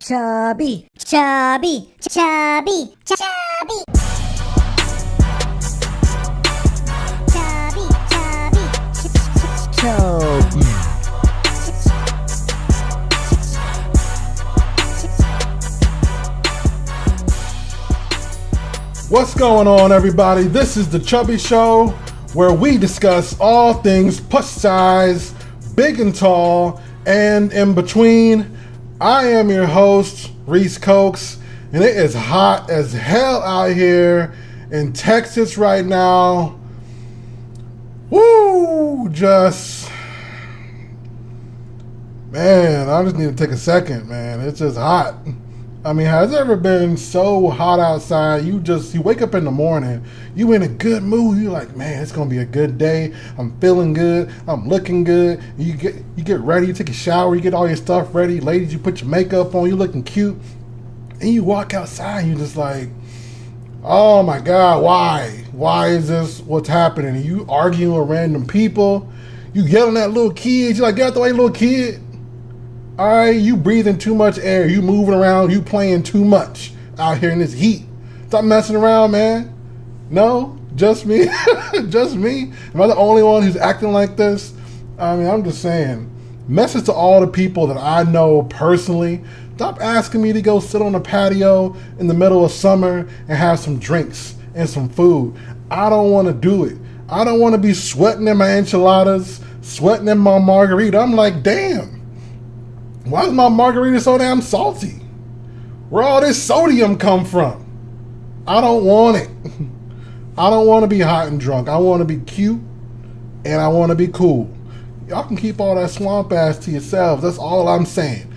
Chubby, chubby, chubby, chubby. Chubby, chubby, chubby. What's going on, everybody? This is the Chubby Show, where we discuss all things plus size, big and tall, and in between. I am your host, Reese Cokes, and it is hot as hell out here in Texas right now. Woo! Man, I just need to take a second, man. It's just hot. I mean, has it ever been so hot outside? You wake up in the morning, you in a good mood. You're like, man, it's gonna be a good day. I'm feeling good. I'm looking good. You get ready. You take a shower. You get all your stuff ready. Ladies, you put your makeup on. You looking cute, and you walk outside. And you're just like, oh my God, why? Why is this what's happening? You arguing with random people. You yelling at little kids. You're like, get out the way, little kid. All right, you breathing too much air. You moving around. You playing too much out here in this heat. Stop messing around, man. No, just me. Just me. Am I the only one who's acting like this? I mean, I'm just saying. Message to all the people that I know personally. Stop asking me to go sit on a patio in the middle of summer and have some drinks and some food. I don't want to do it. I don't want to be sweating in my enchiladas, sweating in my margarita. I'm like, damn. Why is my margarita so damn salty? Where all this sodium come from? I don't want it. I don't want to be hot and drunk. I want to be cute and I want to be cool. Y'all can keep all that swamp ass to yourselves. That's all I'm saying.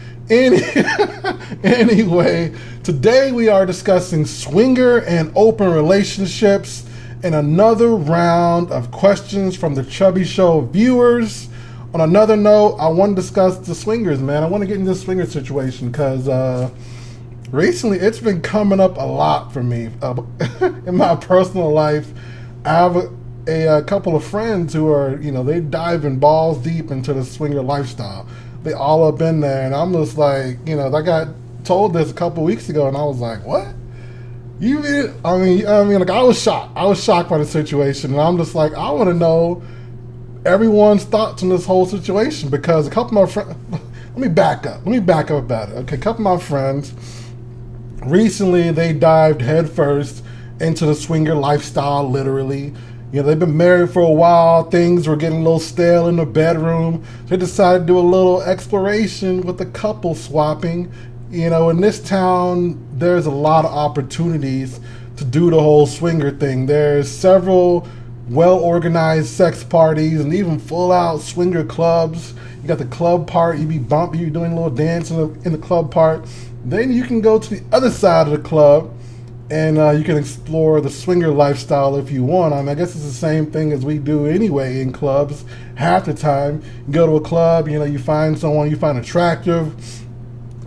Anyway, today we are discussing swinger and open relationships and another round of questions from the Chubby Show viewers. On another note, I want to discuss the swingers, man. I want to get into the swinger situation because recently it's been coming up a lot for me in my personal life. I have a couple of friends who are, they diving balls deep into the swinger lifestyle. They all up in there, and I'm just like, I got told this a couple weeks ago, and I was like, what? I was shocked. I was shocked by the situation, and I'm just like, I want to know everyone's thoughts on this whole situation because a couple of my friends, let me back up about it. Okay, a couple of my friends, recently they dived headfirst into the swinger lifestyle, literally. They've been married for a while, things were getting a little stale in the bedroom. They decided to do a little exploration with the couple swapping. In this town, there's a lot of opportunities to do the whole swinger thing. There's several well-organized sex parties and even full-out swinger clubs. You got the club part, you be bumping, you doing a little dance in the club part. Then you can go to the other side of the club and you can explore the swinger lifestyle if you want. I mean, I guess it's the same thing as we do anyway in clubs. Half the time, you go to a club, you find someone you find attractive.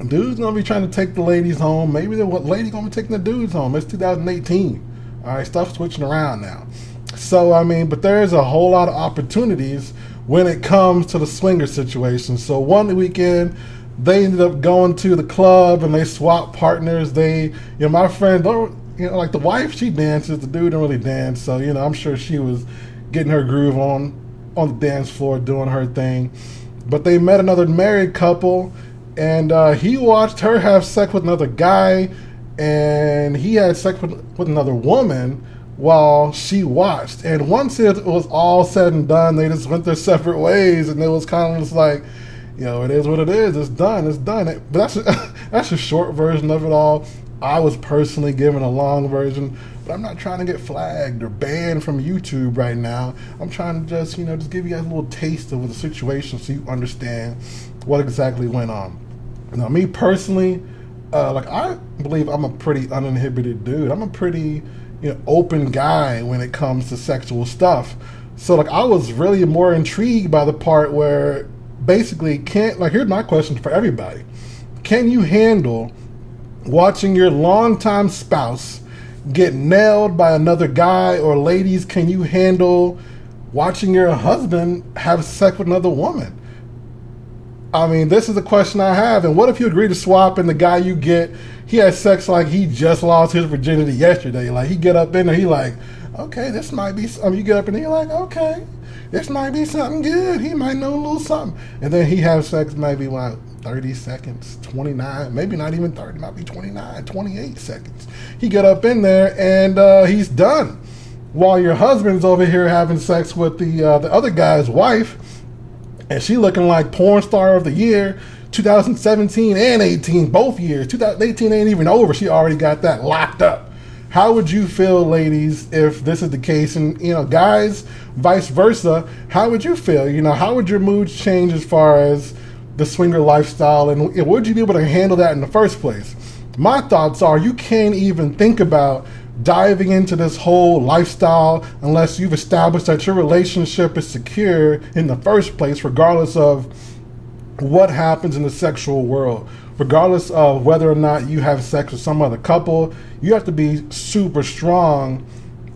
Dude's gonna be trying to take the ladies home. Maybe the lady gonna be taking the dudes home. It's 2018. All right, stuff's switching around now. So, but there's a whole lot of opportunities when it comes to the swinger situation. So one weekend, they ended up going to the club and they swapped partners. My friend, like the wife, she dances. The dude don't really dance. So, I'm sure she was getting her groove on the dance floor, doing her thing. But they met another married couple and he watched her have sex with another guy and he had sex with another woman while she watched. And once it was all said and done, they just went their separate ways, and it was kind of just like, it is what it is. It's done. But that's a short version of it all. I was personally given a long version, but I'm not trying to get flagged or banned from YouTube right now. I'm trying to just give you guys a little taste of the situation so you understand what exactly went on. Now, me personally, I believe I'm a pretty uninhibited dude. I'm a pretty open guy when it comes to sexual stuff. So I was really more intrigued by the part where basically here's my question for everybody. Can you handle watching your longtime spouse get nailed by another guy? Or ladies, can you handle watching your husband have sex with another woman? I mean, this is the question I have. And what if you agree to swap and the guy you get, he has sex like he just lost his virginity yesterday? Like, he get up in there, he like, okay, this might be something. You get up in there, you're like, okay, this might be something good. He might know a little something. And then he has sex maybe like 30 seconds, 29, maybe not even 30, might be 29, 28 seconds. He get up in there and he's done. While your husband's over here having sex with the other guy's wife, and she looking like porn star of the year, 2017 and 18, both years. 2018 ain't even over. She already got that locked up. How would you feel, ladies, if this is the case? And, guys, vice versa, how would you feel? How would your moods change as far as the swinger lifestyle? And would you be able to handle that in the first place? My thoughts are you can't even think about diving into this whole lifestyle unless you've established that your relationship is secure in the first place, regardless of what happens in the sexual world. Regardless of whether or not you have sex with some other couple, you have to be super strong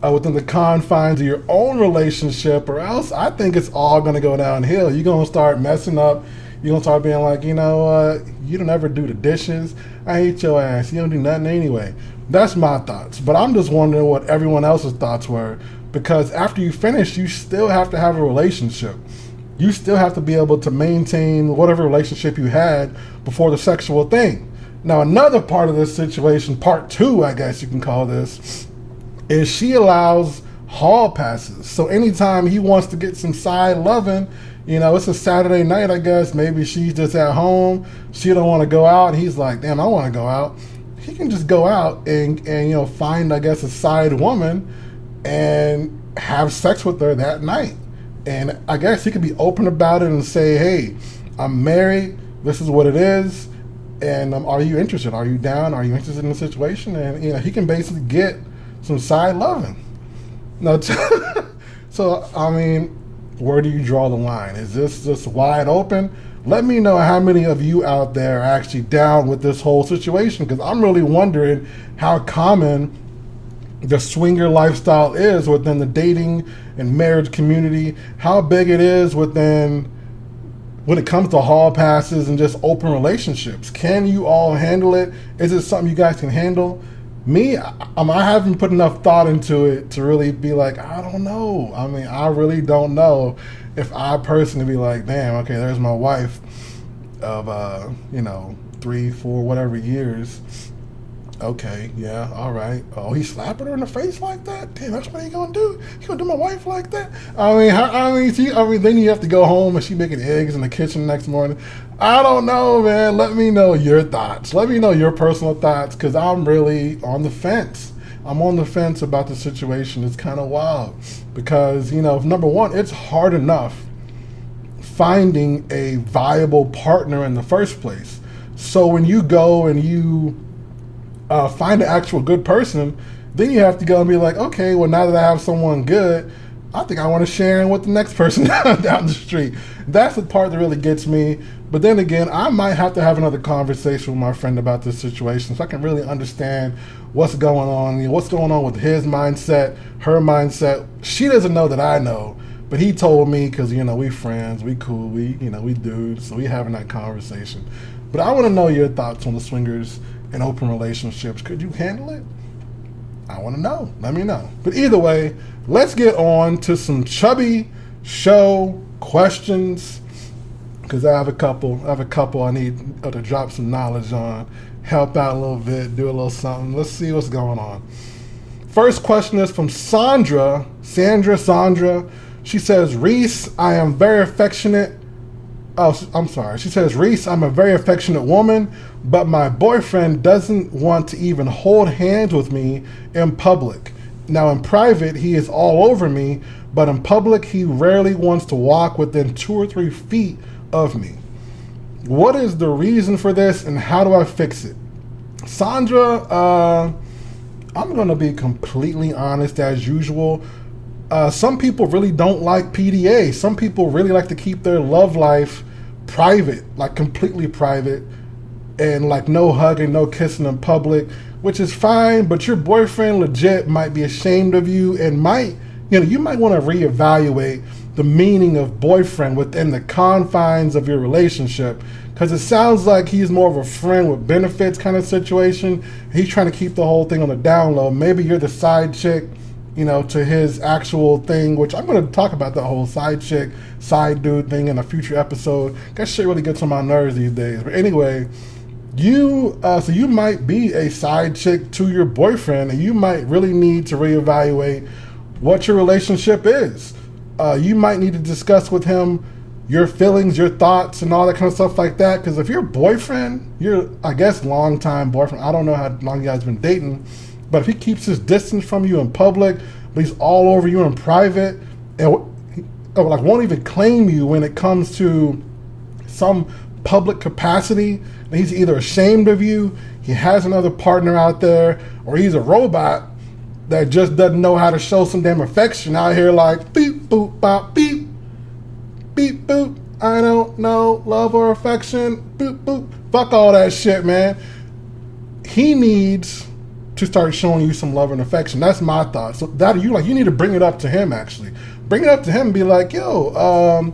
within the confines of your own relationship, or else I think it's all going to go downhill. You're going to start messing up. You're going to start being like, you don't ever do the dishes. I hate your ass. You don't do nothing anyway. That's my thoughts. But I'm just wondering what everyone else's thoughts were, because after you finish, you still have to have a relationship. You still have to be able to maintain whatever relationship you had before the sexual thing. Now, another part of this situation, part two, I guess you can call this, is she allows hall passes. So anytime he wants to get some side loving, it's a Saturday night, I guess. Maybe she's just at home. She don't want to go out. He's like, damn, I want to go out. He can just go out and find, I guess, a side woman and have sex with her that night. And I guess he could be open about it and say, hey, I'm married. This is what it is. And are you interested? Are you down? Are you interested in the situation? And, he can basically get some side loving. Now, so, I mean, where do you draw the line? Is this just wide open? Let me know how many of you out there are actually down with this whole situation, because I'm really wondering how common the swinger lifestyle is within the dating and marriage community, how big it is when it comes to hall passes and just open relationships. Can you all handle it? Is it something you guys can handle? Me, I haven't put enough thought into it to really be like, I don't know. I mean, I really don't know if I personally be like, damn, okay, there's my wife of, 3, 4, whatever years. Okay, yeah, all right. Oh, he's slapping her in the face like that? Damn, that's what he gonna do? He gonna do my wife like that? Then you have to go home and she making eggs in the kitchen the next morning. I don't know, man. Let me know your thoughts. Let me know your personal thoughts, because I'm really on the fence. I'm on the fence about the situation. It's kind of wild because, number one, it's hard enough finding a viable partner in the first place. So when you go and you find an actual good person, then you have to go and be like, okay, well, now that I have someone good, I think I want to share him with the next person down the street. That's the part that really gets me. But then again, I might have to have another conversation with my friend about this situation so I can really understand what's going on. What's going on with his mindset, her mindset. She doesn't know that I know, but he told me because, we friends, we cool, we dudes, so we having that conversation. But I want to know your thoughts on the swingers and open relationships. Could you handle it? I want to know. Let me know. But either way, let's get on to some chubby show questions, because I have a couple I need to drop some knowledge on, help out a little bit, do a little something. Let's see what's going on. First question is from Sandra. She says, Reese, I am very affectionate. Oh, I'm sorry. She says, Reese, I'm a very affectionate woman, but my boyfriend doesn't want to even hold hands with me in public. Now, in private, he is all over me, but in public, he rarely wants to walk within 2 or 3 feet of me. What is the reason for this, and how do I fix it? Sandra, I'm going to be completely honest as usual. Some people really don't like PDA. Some people really like to keep their love life private, like completely private, and like no hugging, no kissing in public, which is fine, but your boyfriend legit might be ashamed of you and you might want to reevaluate the meaning of boyfriend within the confines of your relationship, because it sounds like he's more of a friend with benefits kind of situation. He's trying to keep the whole thing on the down low. Maybe you're the side chick, to his actual thing, which I'm going to talk about the whole side chick, side dude thing in a future episode. That shit really gets on my nerves these days. But anyway, so you might be a side chick to your boyfriend, and you might really need to reevaluate what your relationship is. You might need to discuss with him your feelings, your thoughts, and all that kind of stuff like that. Because if your boyfriend, I guess, long-time boyfriend, I don't know how long you guys been dating, but if he keeps his distance from you in public, but he's all over you in private, and won't even claim you when it comes to some public capacity, and he's either ashamed of you, he has another partner out there, or he's a robot that just doesn't know how to show some damn affection out here, like beep boop bop beep beep boop, I don't know love or affection, boop boop, fuck all that shit, man. He needs to start showing you some love and affection. That's my thought. So that you need to bring it up to him. Actually bring it up to him and be like, yo,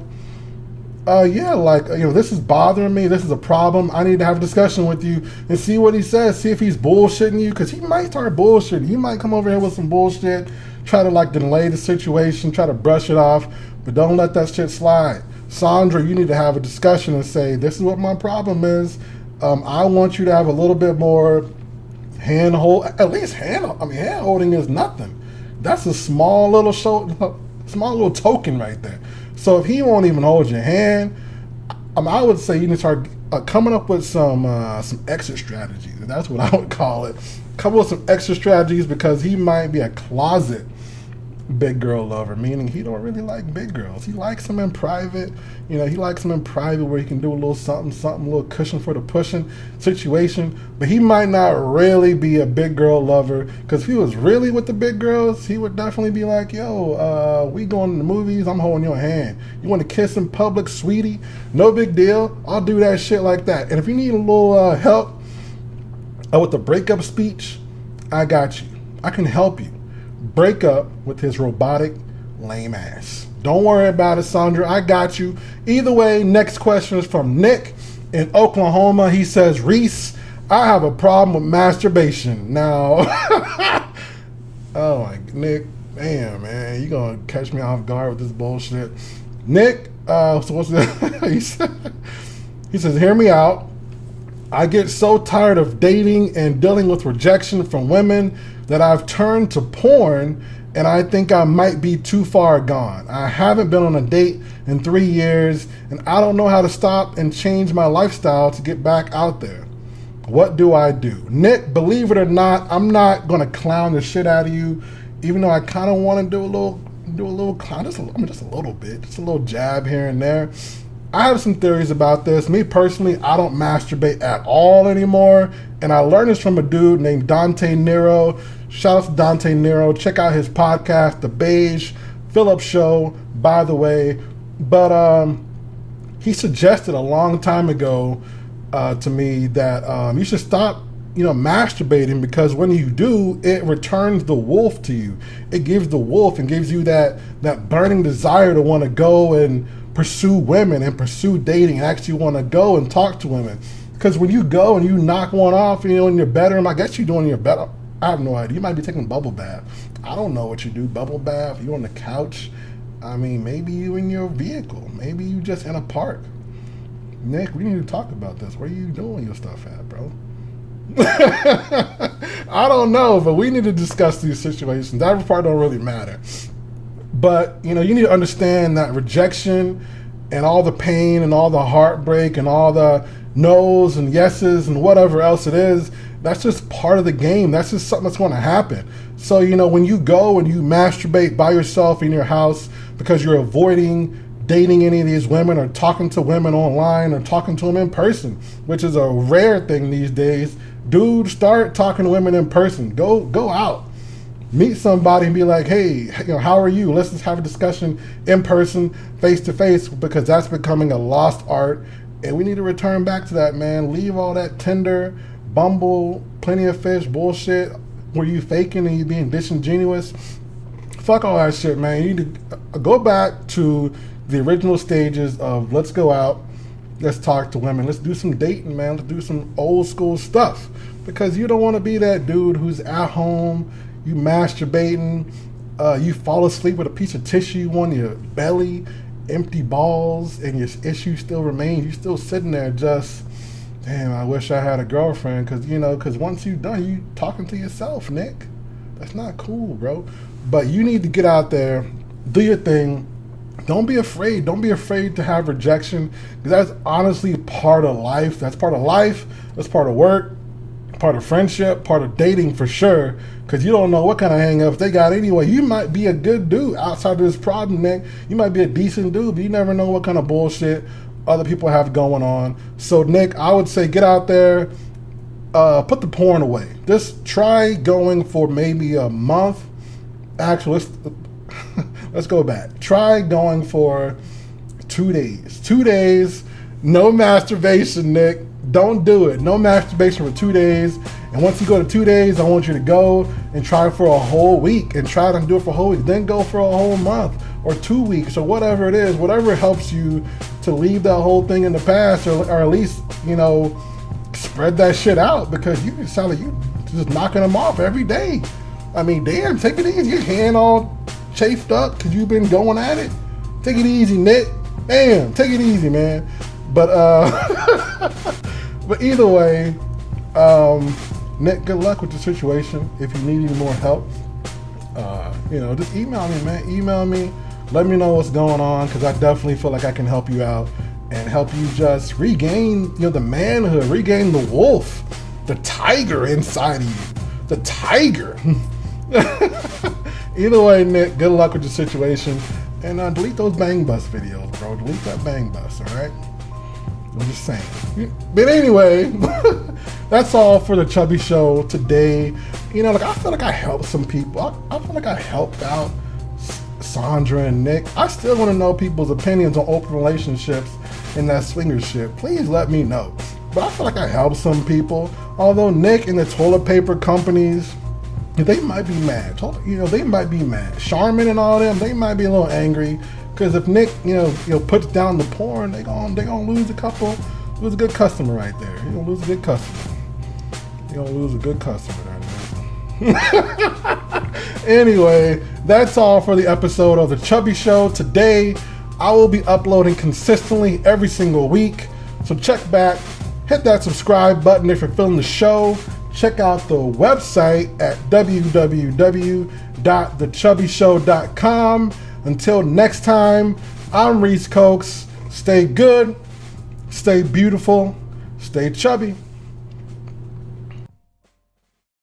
this is bothering me, this is a problem, I need to have a discussion with you, and see what he says. See if he's bullshitting you, because he might start bullshitting. He might come over here with some bullshit, try to delay the situation, try to brush it off, but don't let that shit slide. Sandra, you need to have a discussion and say, this is what my problem is. I want you to have a little bit more hand holding is nothing. That's a small little token right there. So if he won't even hold your hand, I would say you need to start coming up with some exit strategies. That's what I would call it. Come up with some extra strategies, because he might be a closet big girl lover, meaning he don't really like big girls. He likes them in private. He likes them in private where he can do a little something, a little cushion for the pushing situation. But he might not really be a big girl lover, because if he was really with the big girls, he would definitely be like, yo, we going to the movies, I'm holding your hand. You want to kiss in public, sweetie? No big deal. I'll do that shit like that. And if you need a little help with the breakup speech, I got you. I can help you break up with his robotic lame ass. Don't worry about it, Sandra. I got you. Either way, next question is from Nick in Oklahoma. He says, Reese, I have a problem with masturbation. Now, oh my, Nick, damn, man, you gonna catch me off guard with this bullshit. Nick, so what's that? He says, hear me out. I get so tired of dating and dealing with rejection from women that I've turned to porn, and I think I might be too far gone. I haven't been on a date in 3 years, and I don't know how to stop and change my lifestyle to get back out there. What do I do? Nick, believe it or not, I'm not gonna clown the shit out of you, even though I kind of want to do a little clown, just a little bit, just a little jab here and there. I have some theories about this. Me personally, I don't masturbate at all anymore. And I learned this from a dude named Dante Nero. Shout out to Dante Nero. Check out his podcast, The Beige Phillips Show, by the way. But he suggested a long time ago to me that you should stop masturbating, because when you do, it returns the wolf to you. It gives the wolf and gives you that burning desire to want to go and pursue women and pursue dating and actually want to go and talk to women. Because when you go and you knock one off, in your bedroom, I guess you're doing your bed. I have no idea. You might be taking a bubble bath. I don't know what you do. Bubble bath, you on the couch. I mean, maybe you in your vehicle. Maybe you just in a park. Nick, we need to talk about this. Where you doing your stuff at, bro? I don't know, but we need to discuss these situations. That part don't really matter. But, you need to understand that rejection and all the pain and all the heartbreak and all the no's and yeses and whatever else it is, that's just part of the game. That's just something that's going to happen. So, when you go and you masturbate by yourself in your house because you're avoiding dating any of these women or talking to women online or talking to them in person, which is a rare thing these days, dude, start talking to women in person. Go out. Meet somebody and be like, hey, how are you? Let's just have a discussion in person, face to face, because that's becoming a lost art. And we need to return back to that, man. Leave all that Tinder, Bumble, Plenty of Fish bullshit where you faking and you being disingenuous. Fuck all that shit, man. You need to go back to the original stages of let's go out, let's talk to women, let's do some dating, man. Let's do some old school stuff. Because you don't want to be that dude who's at home, you masturbating, you fall asleep with a piece of tissue on your belly, empty balls, and your issue still remains. You still sitting there just, damn, I wish I had a girlfriend. Because once you're done, you talking to yourself, Nick. That's not cool, bro. But you need to get out there, do your thing. Don't be afraid. Don't be afraid to have rejection. Because that's honestly part of life. That's part of life. That's part of work. Part of friendship, part of dating for sure, because you don't know what kind of hang-ups they got anyway. You might be a good dude outside of this problem, Nick. You might be a decent dude, but you never know what kind of bullshit other people have going on. So, Nick, I would say get out there, put the porn away. Just try going for maybe a month. Actually, let's go back. Try going for 2 days. 2 days, no masturbation, Nick. Don't do it. No masturbation for 2 days. And once you go to 2 days, I want you to go and try for a whole week and try to do it for a whole week. Then go for a whole month or 2 weeks or whatever it is, whatever helps you to leave that whole thing in the past or at least, spread that shit out, because you sound like you just knocking them off every day. I mean, damn, take it easy. Your hand all chafed up because you've been going at it. Take it easy, Nick. Damn, take it easy, man. But but either way, Nick, good luck with the situation. If you need any more help, just email me, man. Email me. Let me know what's going on, because I definitely feel like I can help you out and help you just regain, the manhood, regain the wolf, the tiger inside of you, the tiger. Either way, Nick, good luck with the situation, and delete those bang bus videos, bro. Delete that bang bus, all right? I'm just saying. But anyway, that's all for the Chubby Show today. I feel like I helped some people. I feel like I helped out Sandra and Nick. I still want to know people's opinions on open relationships and that swingers shit. Please let me know. But I feel like I helped some people. Although Nick and the toilet paper companies, they might be mad. They might be mad. Charmin and all them, they might be a little angry. Because if Nick, puts down the porn, they gonna lose a good customer right there. You're gonna lose a good customer. You're gonna lose a good customer right there. Anyway, that's all for the episode of the Chubby Show. Today, I will be uploading consistently every single week. So check back, hit that subscribe button if you're feeling the show. Check out the website at www.thechubbyshow.com. Until next time, I'm Reese Cokes. Stay good, stay beautiful, stay chubby.